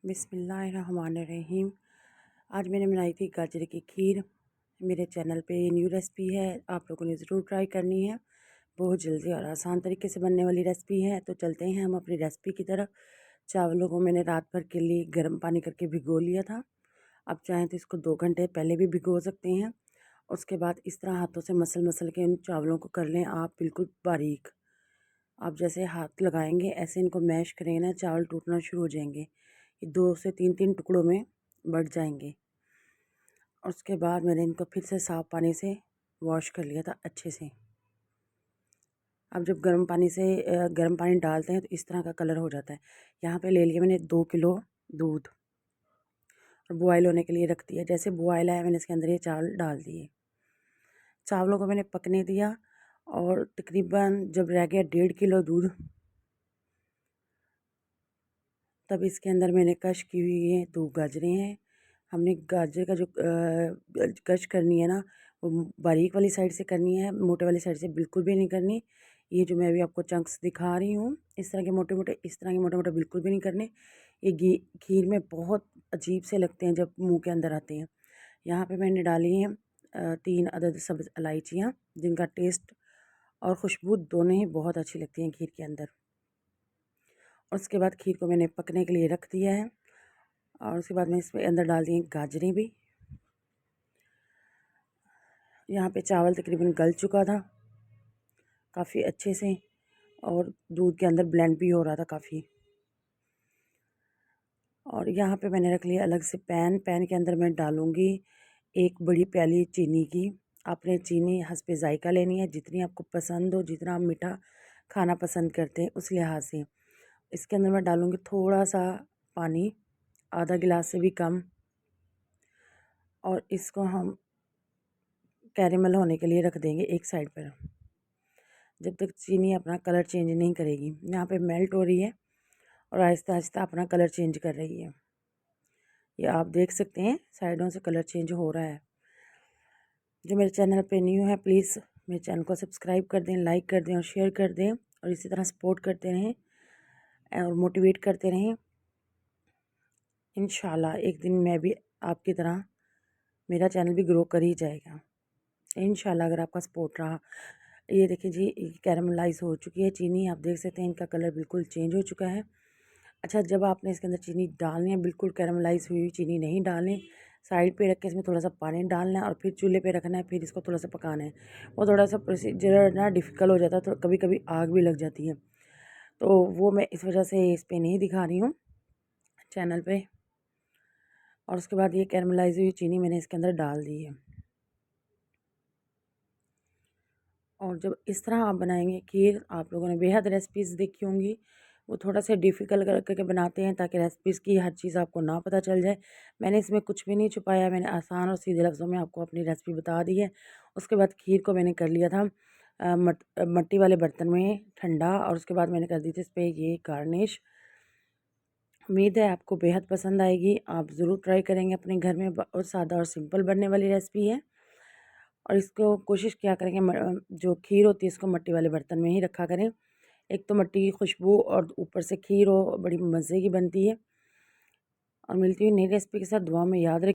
बिस्मिल्लाहिर्रहमानिर्रहीम। आज मैंने बनाई थी गाजर की खीर। मेरे चैनल पे न्यू रेसिपी है, आप लोगों ने ज़रूर ट्राई करनी है। बहुत जल्दी और आसान तरीके से बनने वाली रेसिपी है। तो चलते हैं हम अपनी रेसिपी की तरफ। चावलों को मैंने रात भर के लिए गर्म पानी करके भिगो लिया था। आप चाहें तो इसको 2 घंटे पहले भी भिगो सकते हैं। उसके बाद इस तरह हाथों से मसल मसल के इन चावलों को कर लें आप बिल्कुल बारीक। आप जैसे हाथ लगाएंगे ऐसे इनको मैश करेंगे ना, चावल टूटना शुरू हो जाएंगे। ये 2 से 3 टुकड़ों में बढ़ जाएंगे। और उसके बाद मैंने इनको फिर से साफ़ पानी से वॉश कर लिया था अच्छे से। अब जब गर्म पानी डालते हैं तो इस तरह का कलर हो जाता है। यहाँ पे ले लिया मैंने 2 किलो दूध और बॉयल होने के लिए रख दिया। जैसे बॉयल आया मैंने इसके अंदर ये चावल डाल दिए। चावलों को मैंने पकने दिया और तकरीबन जब रह गया 1.5 किलो दूध, तब इसके अंदर मैंने कश की हुई है 2 गाजरें हैं। हमने गाजर का जो कश करनी है ना, वो बारीक वाली साइड से करनी है, मोटे वाली साइड से बिल्कुल भी नहीं करनी। ये जो मैं अभी आपको चंक्स दिखा रही हूँ इस तरह के मोटे मोटे, इस तरह के मोटे मोटे बिल्कुल भी नहीं करने। ये खीर में बहुत अजीब से लगते हैं जब मुंह के अंदर आते हैं। यहाँ पे मैंने डाली हैं 3 अदद सब्ज़ इलायचियाँ, जिनका टेस्ट और खुशबू दोनों ही बहुत अच्छी लगती हैं खीर के अंदर। उसके बाद खीर को मैंने पकने के लिए रख दिया है और उसके बाद मैं इसमें अंदर डाल दी गाजरें भी। यहाँ पे चावल तकरीबन गल चुका था काफ़ी अच्छे से और दूध के अंदर ब्लेंड भी हो रहा था काफ़ी। और यहाँ पे मैंने रख लिया अलग से पैन के अंदर मैं डालूँगी 1 बड़ी प्याली चीनी की। आपने चीनी हस्बे ज़ायका लेनी है, जितनी आपको पसंद हो, जितना आप मीठा खाना पसंद करते हैं उस लिहाज से। इसके अंदर मैं डालूँगी थोड़ा सा पानी, आधा गिलास से भी कम। और इसको हम कैरेमल होने के लिए रख देंगे एक साइड पर, जब तक चीनी अपना कलर चेंज नहीं करेगी। यहाँ पे मेल्ट हो रही है और आहिस्ता आहिस्ता अपना कलर चेंज कर रही है। ये आप देख सकते हैं साइडों से कलर चेंज हो रहा है। जो मेरे चैनल पे न्यू है प्लीज़ मेरे चैनल को सब्सक्राइब कर दें, लाइक कर दें और शेयर कर दें और इसी तरह सपोर्ट करते रहें और मोटिवेट करते रहें। इंशाल्लाह एक दिन मैं भी आपकी तरह, मेरा चैनल भी ग्रो कर ही जाएगा इंशाल्लाह, अगर आपका सपोर्ट रहा। ये देखिए जी, कैरमलाइज हो चुकी है चीनी, आप देख सकते हैं इनका कलर बिल्कुल चेंज हो चुका है। अच्छा, जब आपने इसके अंदर चीनी डालनी है, बिल्कुल कैरमलाइज हुई हुई चीनी नहीं डालनी। साइड पे रख के इसमें थोड़ा सा पानी डालना है और फिर चूल्हे पे रखना है, फिर इसको थोड़ा सा पकाना है। वो थोड़ा सा प्रोसीजर ना डिफ़िकल्ट हो जाता है, तो कभी कभी आग भी लग जाती है, तो वो मैं इस वजह से इस पर नहीं दिखा रही हूँ चैनल पर। और उसके बाद ये कैरमलाइज हुई चीनी मैंने इसके अंदर डाल दी है। और जब इस तरह आप बनाएंगे खीर, आप लोगों ने बेहद रेसिपीज़ देखी होंगी, वो थोड़ा सा डिफ़िकल्ट करके बनाते हैं ताकि रेसिपीज़ की हर चीज़ आपको ना पता चल जाए। मैंने इसमें कुछ भी नहीं छुपाया, मैंने आसान और सीधे लफ्ज़ों में आपको अपनी रेसिपी बता दी है। उसके बाद खीर को मैंने कर लिया था मट्टी वाले बर्तन में ठंडा, और उसके बाद मैंने कर दी थी इस पर ये गार्निश। उम्मीद है आपको बेहद पसंद आएगी, आप ज़रूर ट्राई करेंगे अपने घर में। और सादा और सिंपल बनने वाली रेसिपी है। और इसको कोशिश किया करेंगे जो खीर होती है इसको मट्टी वाले बर्तन में ही रखा करें। एक तो मट्टी की खुशबू और ऊपर से खीर हो, बड़ी मज़े की बनती है। और मिलती हुई नई रेसिपी के साथ, दुआ में याद रखें।